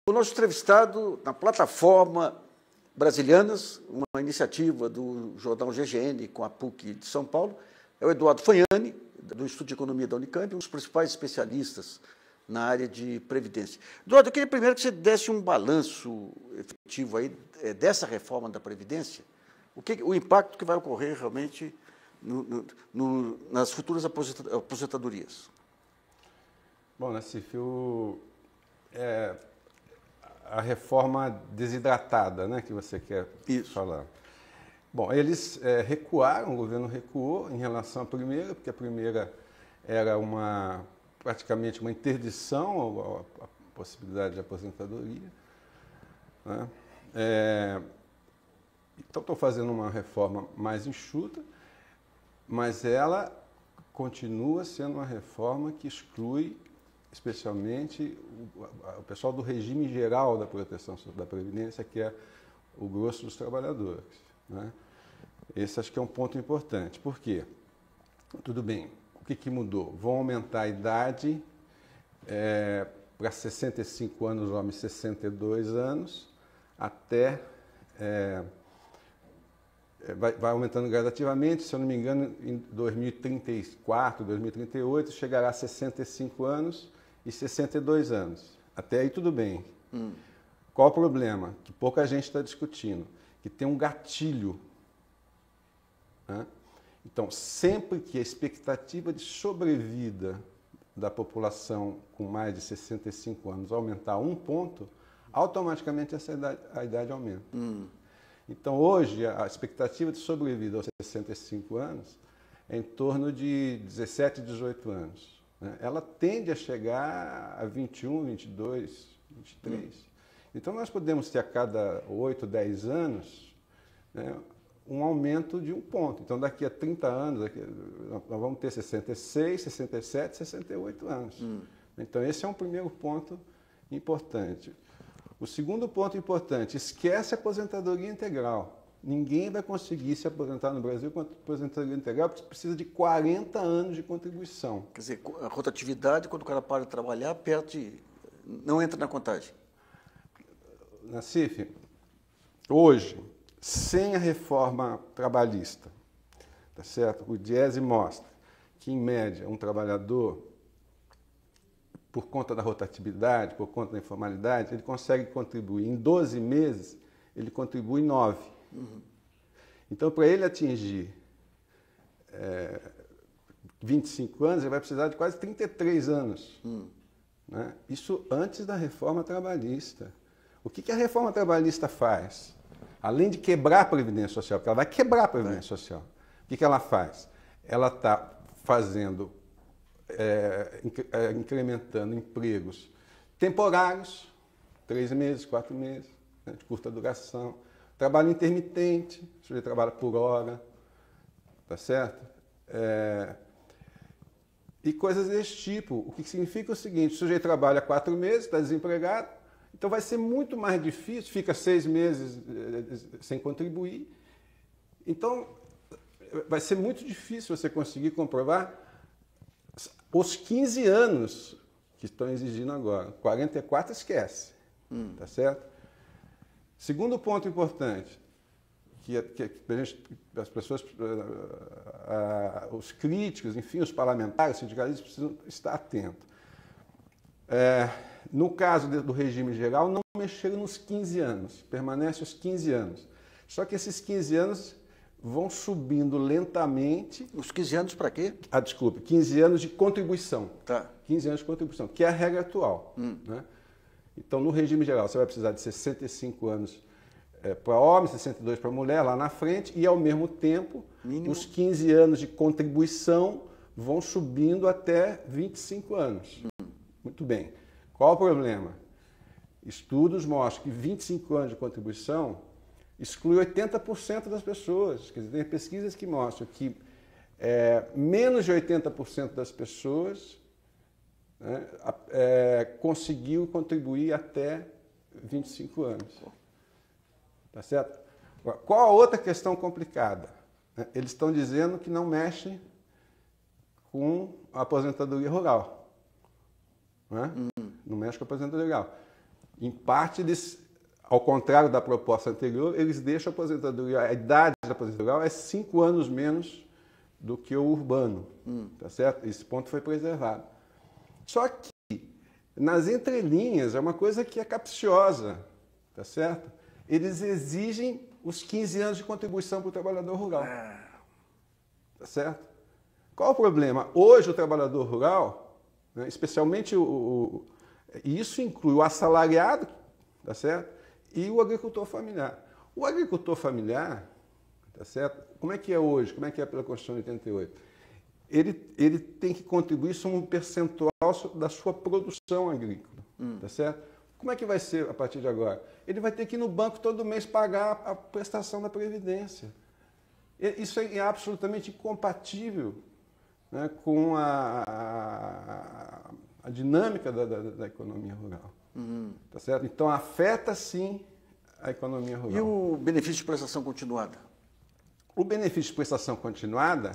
O nosso entrevistado na plataforma Brasilianas, uma iniciativa do jornal GGN com a PUC de São Paulo, é o Eduardo Fagnani, do Instituto de Economia da Unicamp, um dos principais especialistas na área de previdência. Eduardo, eu queria primeiro que você desse um balanço efetivo aí dessa reforma da Previdência, o impacto que vai ocorrer realmente nas futuras aposentadorias. Bom, Nassif, a reforma desidratada, né, que você quer falar. Bom, eles recuaram, o governo recuou em relação à primeira, porque a primeira era praticamente uma interdição à possibilidade de aposentadoria, né? Então, estou fazendo uma reforma mais enxuta, mas ela continua sendo uma reforma que exclui especialmente o pessoal do regime geral da proteção da Previdência, que é o grosso dos trabalhadores, né? Esse acho que é um ponto importante. Por quê? Tudo bem, o que mudou? Vão aumentar a idade para 65 anos, homens 62 anos, até... vai aumentando gradativamente, se eu não me engano, em 2034, 2038, chegará a 65 anos e 62 anos. Até aí tudo bem. Qual o problema? Que pouca gente está discutindo. Que tem um gatilho. Né? Então, sempre que a expectativa de sobrevida da população com mais de 65 anos aumentar 1 ponto, automaticamente a idade aumenta. Então, hoje, a expectativa de sobrevida aos 65 anos é em torno de 17, 18 anos. Né? Ela tende a chegar a 21, 22, 23. Então, nós podemos ter a cada 8, 10 anos, né, um aumento de 1 ponto. Então, daqui a 30 anos, nós vamos ter 66, 67, 68 anos. Então, esse é um primeiro ponto importante. O segundo ponto importante, esquece a aposentadoria integral. Ninguém vai conseguir se aposentar no Brasil com aposentadoria integral, porque precisa de 40 anos de contribuição. Quer dizer, a rotatividade, quando o cara para de trabalhar, não entra na contagem. Nassif, hoje, sem a reforma trabalhista, tá certo? O Diese mostra que, em média, um trabalhador, por conta da rotatividade, por conta da informalidade, ele consegue contribuir. Em 12 meses, ele contribui 9. Então, para ele atingir 25 anos, ele vai precisar de quase 33 anos. Né? Isso antes da reforma trabalhista. O que a reforma trabalhista faz? Além de quebrar a Previdência Social, porque ela vai quebrar a Previdência Social, o que ela faz? Ela está fazendo... incrementando empregos temporários, 3 meses, 4 meses, né, de curta duração, trabalho intermitente, o sujeito trabalha por hora, tá certo? E coisas desse tipo, o que significa o seguinte: o sujeito trabalha 4 meses, está desempregado, então vai ser muito mais difícil, fica 6 meses sem contribuir, então vai ser muito difícil você conseguir comprovar os 15 anos que estão exigindo agora. 44 esquece, tá certo? Segundo ponto importante, que as pessoas, os críticos, enfim, os parlamentares, os sindicalistas precisam estar atentos. No caso do regime geral, não mexeram nos 15 anos, permanece os 15 anos. Só que esses 15 anos vão subindo lentamente. Os 15 anos para quê? Desculpe, 15 anos de contribuição. Tá. 15 anos de contribuição, que é a regra atual. Né? Então, no regime geral, você vai precisar de 65 anos para homem, 62 para mulher, lá na frente, e, ao mesmo tempo, os 15 anos de contribuição vão subindo até 25 anos. Muito bem. Qual o problema? Estudos mostram que 25 anos de contribuição exclui 80% das pessoas. Quer dizer, tem pesquisas que mostram que menos de 80% das pessoas, né, conseguiu contribuir até 25 anos. Tá certo? Qual a outra questão complicada? Eles estão dizendo que não mexe com a aposentadoria rural. Né? No México, a aposentadoria legal. Em parte, eles, ao contrário da proposta anterior, eles deixam a aposentadoria, a idade da aposentadoria rural é 5 anos menos do que o urbano, tá certo? Esse ponto foi preservado. Só que, nas entrelinhas, é uma coisa que é capciosa, tá certo? Eles exigem os 15 anos de contribuição para o trabalhador rural, tá certo? Qual o problema? Hoje, o trabalhador rural, né, especialmente e isso inclui o assalariado, tá certo? E o agricultor familiar. O agricultor familiar, tá certo? Como é que é hoje? Como é que é pela Constituição de 88? Ele tem que contribuir sobre um percentual da sua produção agrícola, tá certo? Como é que vai ser a partir de agora? Ele vai ter que ir no banco todo mês pagar a prestação da Previdência. Isso é absolutamente incompatível, né, com a dinâmica da economia rural. Tá certo? Então, afeta, sim, a economia rural. E o benefício de prestação continuada? O benefício de prestação continuada,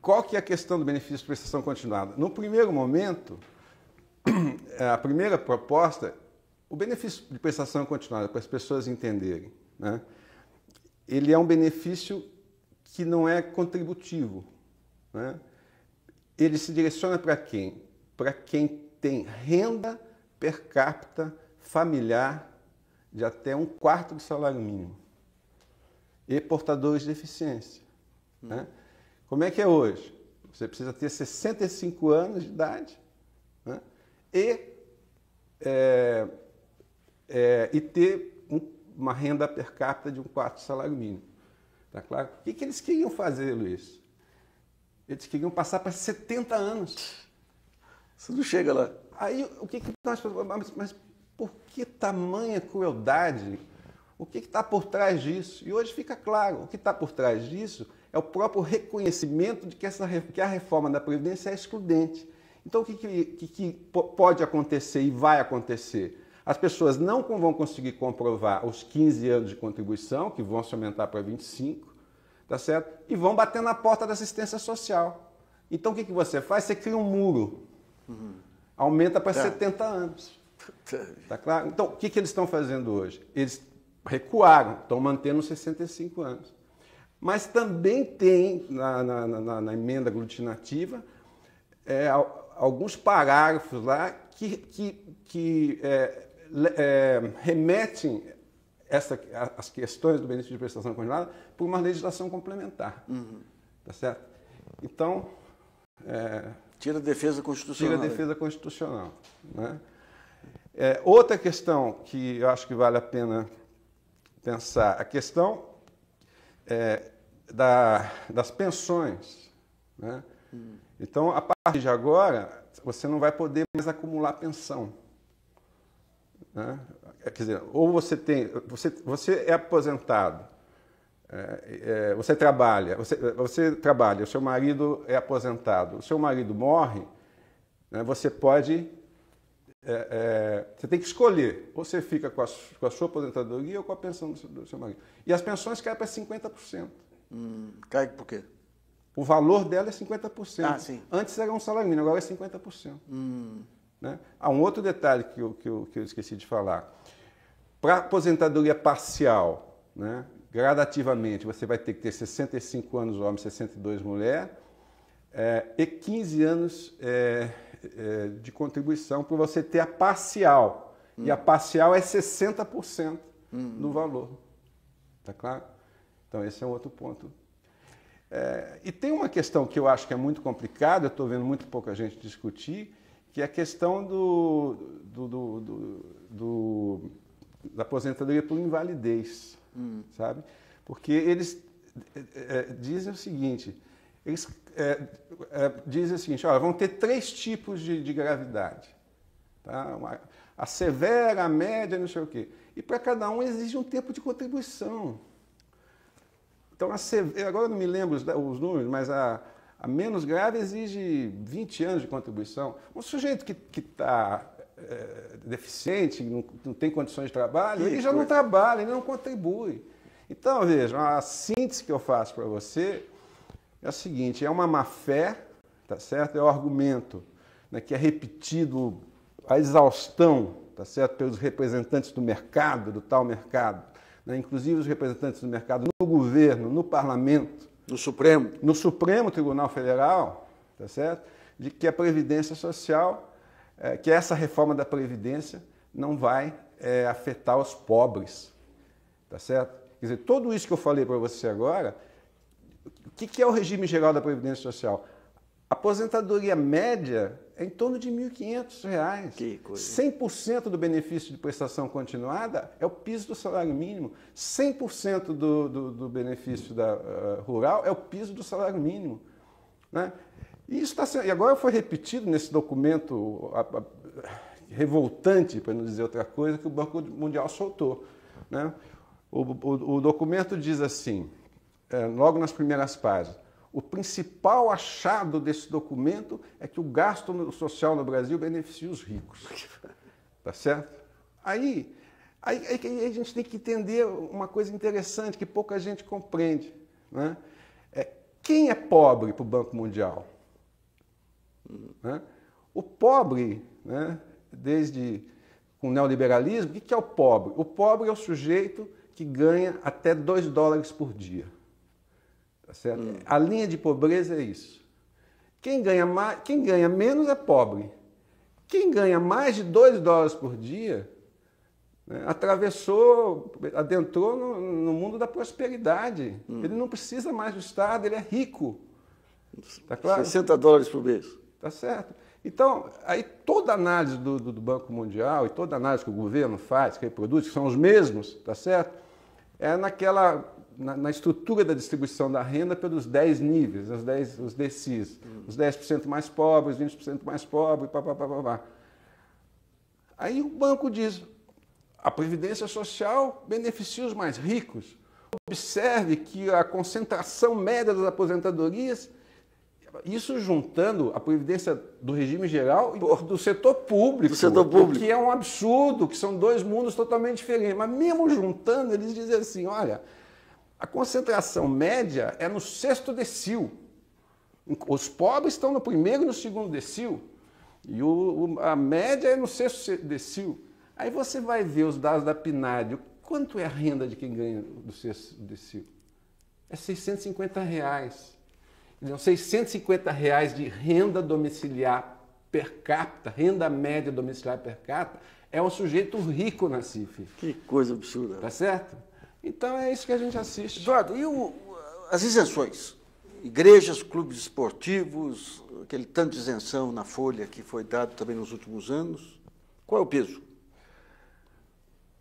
qual que é a questão do benefício de prestação continuada? No primeiro momento, a primeira proposta, o benefício de prestação continuada, para as pessoas entenderem, né, ele é um benefício que não é contributivo, né? Ele se direciona para quem? Para quem tem renda per capita familiar de até 1/4 do salário mínimo e portadores de deficiência. Né? Como é que é hoje? Você precisa ter 65 anos de idade, né? E ter uma renda per capita de 1/4 do salário mínimo. Tá claro? O que eles queriam fazer, Luiz? Eles queriam passar para 70 anos. Você não chega lá. Aí, o que nós... Mas por que tamanha crueldade? O que está por trás disso? E hoje fica claro, o que está por trás disso é o próprio reconhecimento de que a reforma da Previdência é excludente. Então, o que pode acontecer e vai acontecer? As pessoas não vão conseguir comprovar os 15 anos de contribuição, que vão se aumentar para 25, tá certo? E vão bater na porta da assistência social. Então, o que você faz? Você cria um muro. Aumenta para 70 anos. Tá claro? Então, o que eles estão fazendo hoje? Eles recuaram, estão mantendo 65 anos. Mas também tem, na emenda aglutinativa, alguns parágrafos lá que remetem as questões do benefício de prestação continuada por uma legislação complementar. Tá certo? Então... tira a defesa constitucional. Tira a defesa constitucional. Né? Outra questão que eu acho que vale a pena pensar, a questão das pensões. Né? Então, a partir de agora, você não vai poder mais acumular pensão. Né? Quer dizer, ou você é aposentado, você trabalha, o seu marido é aposentado, o seu marido morre, né, você tem que escolher, ou você fica com a sua aposentadoria ou com a pensão do seu marido. E as pensões caem para 50%. Cai por quê? O valor dela é 50%. Ah, sim. Antes era um salário mínimo, agora é 50%. Né? Há um outro detalhe que eu esqueci de falar. Para aposentadoria parcial, né, gradativamente, você vai ter que ter 65 anos homem, 62 mulher, e 15 anos de contribuição para você ter a parcial. E a parcial é 60% do valor. Tá claro? Então, esse é um outro ponto. E tem uma questão que eu acho que é muito complicada, eu estou vendo muito pouca gente discutir, que é a questão da aposentadoria por invalidez, sabe? Porque eles dizem o seguinte, olha, vão ter 3 tipos de gravidade, tá? A severa, a média, não sei o quê. E para cada um exige um tempo de contribuição. Então, agora eu não me lembro os números, mas a menos grave exige 20 anos de contribuição. Um sujeito que está deficiente, não tem condições de trabalho, ele já não trabalha, ele não contribui. Então, vejam, a síntese que eu faço para você é a seguinte, é uma má-fé, tá certo? É o argumento, né, que é repetido a exaustão, tá certo, pelos representantes do mercado, do tal mercado, né? Inclusive os representantes do mercado no governo, no parlamento, no Supremo Tribunal Federal, tá certo, de que a Previdência Social, que essa reforma da Previdência não vai afetar os pobres, tá certo? Quer dizer, tudo isso que eu falei para você agora, o que é o regime geral da Previdência Social? A aposentadoria média é em torno de R$ 1.500. Que coisa. 100% do benefício de prestação continuada é o piso do salário mínimo. 100% do benefício rural é o piso do salário mínimo. Né? E agora foi repetido nesse documento revoltante, para não dizer outra coisa, que o Banco Mundial soltou. Né? O documento diz assim, logo nas primeiras páginas, o principal achado desse documento é que o gasto social no Brasil beneficia os ricos. Tá certo? Aí a gente tem que entender uma coisa interessante que pouca gente compreende. Né? Quem é pobre para o Banco Mundial? Né? O pobre, né, desde com o neoliberalismo, o que é o pobre? O pobre é o sujeito que ganha até $2 por dia. Tá certo? A linha de pobreza é isso. Quem ganha menos é pobre. Quem ganha mais de $2 por dia, né, adentrou no mundo da prosperidade. Ele não precisa mais do Estado, ele é rico. Tá claro? $60 por mês. Tá certo. Então, aí toda a análise do Banco Mundial e toda a análise que o governo faz, que reproduz, que são os mesmos, tá certo? É na estrutura da distribuição da renda pelos 10 níveis, os DCIs. Os 10% mais pobres, 20% mais pobres, pá. Aí o banco diz, a Previdência Social beneficia os mais ricos. Observe que a concentração média das aposentadorias, isso juntando a Previdência do regime geral e do setor público. O que é um absurdo, que são dois mundos totalmente diferentes. Mas mesmo juntando, eles dizem assim, olha, a concentração média é no 6º decil. Os pobres estão no 1º e no 2º decil. E a média é no 6º decil. Aí você vai ver os dados da PNAD. Quanto é a renda de quem ganha do 6º decil? É R$650. Então, R$650 de renda domiciliar per capita, renda média domiciliar per capita, é um sujeito rico na CIF. Que coisa absurda. Tá certo? Então é isso que a gente assiste. Eduardo, e as isenções? Igrejas, clubes esportivos, aquele tanto de isenção na folha que foi dado também nos últimos anos. Qual é o peso?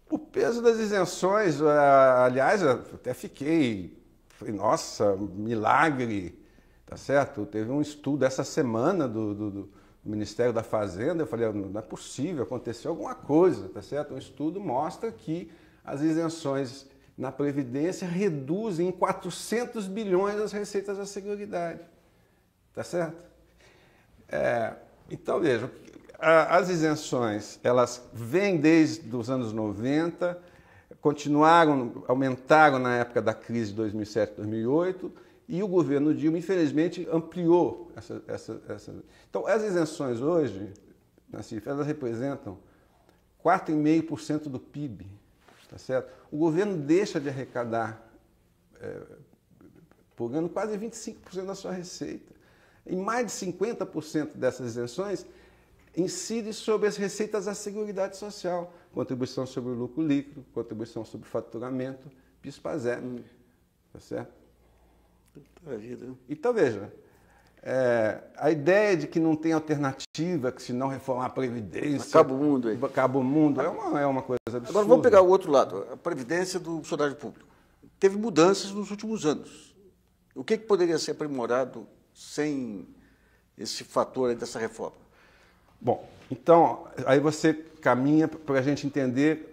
O peso das isenções, aliás, eu até falei, nossa, milagre. Tá certo? Teve um estudo essa semana do Ministério da Fazenda, eu falei, não é possível, aconteceu alguma coisa, tá certo? Um estudo mostra que as isenções na Previdência reduzem em 400 bilhões as receitas da Seguridade, tá certo? Então, veja, as isenções, elas vêm desde os anos 90, aumentaram na época da crise de 2007, 2008, e o governo Dilma, infelizmente, ampliou essa. Então, as isenções hoje, na CIF, elas representam 4,5% do PIB. Tá certo? O governo deixa de arrecadar por ano quase 25% da sua receita. E mais de 50% dessas isenções incidem sobre as receitas da Seguridade Social. Contribuição sobre o lucro líquido, contribuição sobre o faturamento, PIS/PASEP. Tá certo? Então, veja, a ideia de que não tem alternativa, que se não reformar a Previdência... Acaba o mundo aí. Acaba o mundo, é uma coisa absurda. Agora, vamos pegar o outro lado, a Previdência do funcionário público. Teve mudanças nos últimos anos. O que poderia ser aprimorado sem esse fator aí dessa reforma? Bom, então, aí você caminha para a gente entender...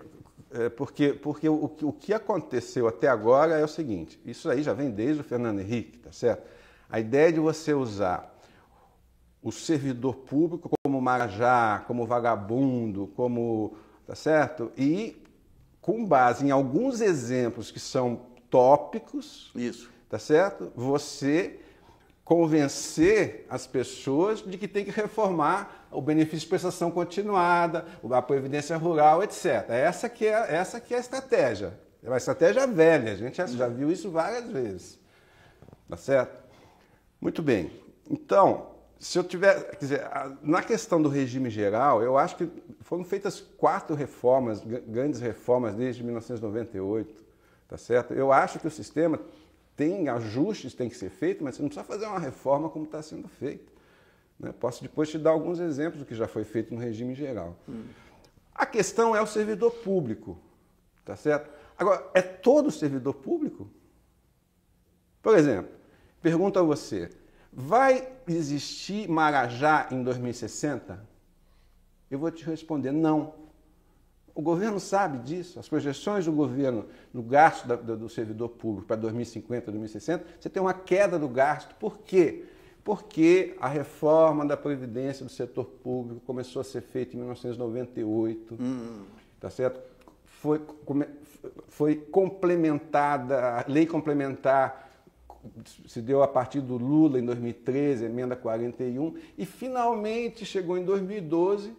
Porque o que aconteceu até agora é o seguinte, isso aí já vem desde o Fernando Henrique, tá certo? A ideia de você usar o servidor público como marajá, como vagabundo, tá certo? E com base em alguns exemplos que são tópicos, isso, tá certo? Você convencer as pessoas de que tem que reformar o benefício de prestação continuada, a previdência rural, etc. Essa que é a estratégia. É uma estratégia velha, a gente já viu isso várias vezes. Tá certo? Muito bem. Então, se eu tiver, quer dizer, na questão do regime geral, eu acho que foram feitas 4 reformas, grandes reformas desde 1998, tá certo? Eu acho que o sistema tem ajustes, tem que ser feito, mas você não precisa fazer uma reforma como está sendo feito, né? Posso depois te dar alguns exemplos do que já foi feito no regime geral. A questão é o servidor público, tá certo? Agora, é todo servidor público? Por exemplo, pergunto a você, vai existir Marajá em 2060? Eu vou te responder, não. O governo sabe disso, as projeções do governo no gasto do servidor público para 2050, 2060, você tem uma queda do gasto. Por quê? Porque a reforma da Previdência do setor público começou a ser feita em 1998, tá certo? Foi complementada, a lei complementar se deu a partir do Lula em 2013, emenda 41, e finalmente chegou em 2012,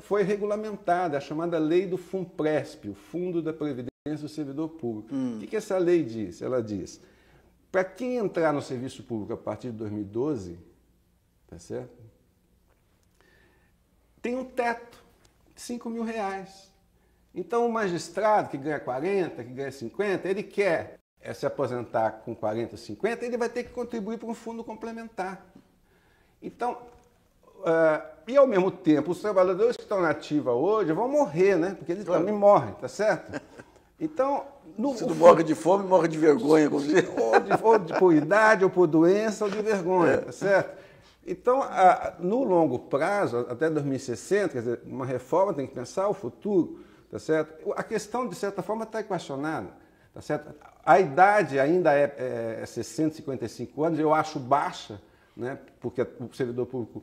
foi regulamentada a chamada lei do FUNPRESP, o Fundo da Previdência do Servidor Público. O que essa lei diz? Ela diz, para quem entrar no serviço público a partir de 2012, tá certo? Tem um teto de R$5.000. Então o magistrado que ganha 40, que ganha 50, ele quer se aposentar com 40, 50, ele vai ter que contribuir para um fundo complementar. Então, e ao mesmo tempo, os trabalhadores que estão na ativa hoje vão morrer, né? Porque eles também morrem, tá certo? Então, se não morre de fome, morre de vergonha. Ou por idade, ou por doença, ou de vergonha, tá certo? Então, no longo prazo, até 2060, quer dizer, uma reforma tem que pensar o futuro, tá certo? A questão, de certa forma, está equacionada, tá certo? A idade ainda é 655 anos, eu acho baixa, né? Porque o servidor público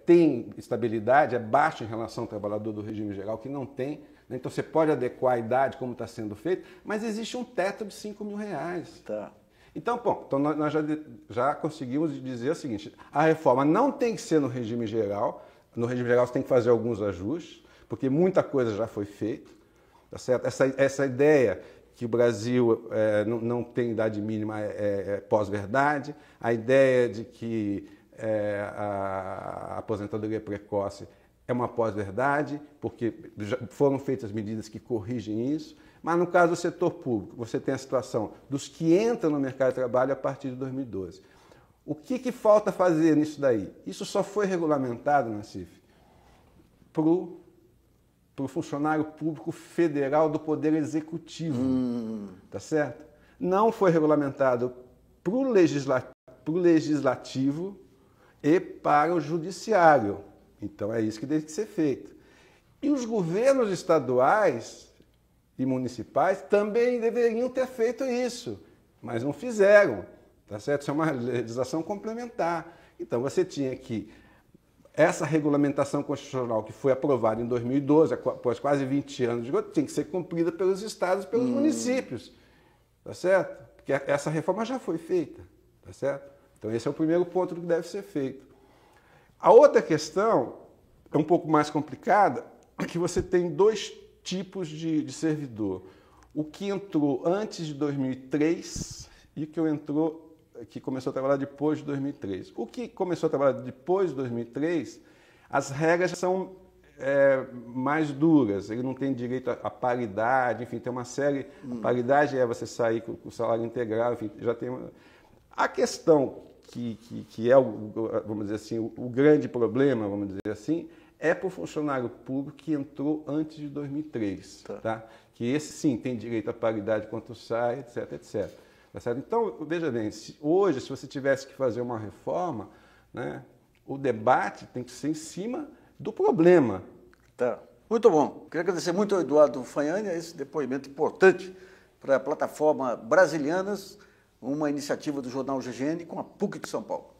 tem estabilidade, é baixo em relação ao trabalhador do regime geral, que não tem. Né? Então você pode adequar a idade como está sendo feito, mas existe um teto de R$5.000. Tá. Então, bom, então nós já conseguimos dizer o seguinte, a reforma não tem que ser no regime geral você tem que fazer alguns ajustes, porque muita coisa já foi feita, tá certo? Essa ideia que o Brasil não tem idade mínima é pós-verdade, a ideia de que a aposentadoria precoce é uma pós-verdade, porque já foram feitas medidas que corrigem isso, mas no caso do setor público, você tem a situação dos que entram no mercado de trabalho a partir de 2012. O que falta fazer nisso daí? Isso só foi regulamentado, Nassif, para o funcionário público federal do Poder Executivo, tá certo? Não foi regulamentado para o legislativo e para o judiciário. Então é isso que deve ser feito. E os governos estaduais e municipais também deveriam ter feito isso, mas não fizeram, tá certo? Isso é uma legislação complementar. Então você tinha que essa regulamentação constitucional que foi aprovada em 2012, após quase 20 anos de governo, tinha que ser cumprida pelos estados e pelos municípios, tá certo? Porque essa reforma já foi feita, tá certo? Então esse é o primeiro ponto do que deve ser feito. A outra questão é um pouco mais complicada, é que você tem 2 tipos de servidor. O que entrou antes de 2003 e o que começou a trabalhar depois de 2003. O que começou a trabalhar depois de 2003, as regras são mais duras, ele não tem direito à paridade, enfim, tem uma série... A paridade é você sair com o salário integral, enfim, já tem... A questão que é, vamos dizer assim, o grande problema, vamos dizer assim, é para o funcionário público que entrou antes de 2003, tá? Que esse sim tem direito à paridade quanto sai, etc, etc. Tá certo? Então, veja bem, hoje, se você tivesse que fazer uma reforma, né, o debate tem que ser em cima do problema. Tá. Muito bom. Queria agradecer muito ao Eduardo Fagnani esse depoimento importante para a plataforma Brasilianas, uma iniciativa do jornal GGN com a PUC de São Paulo.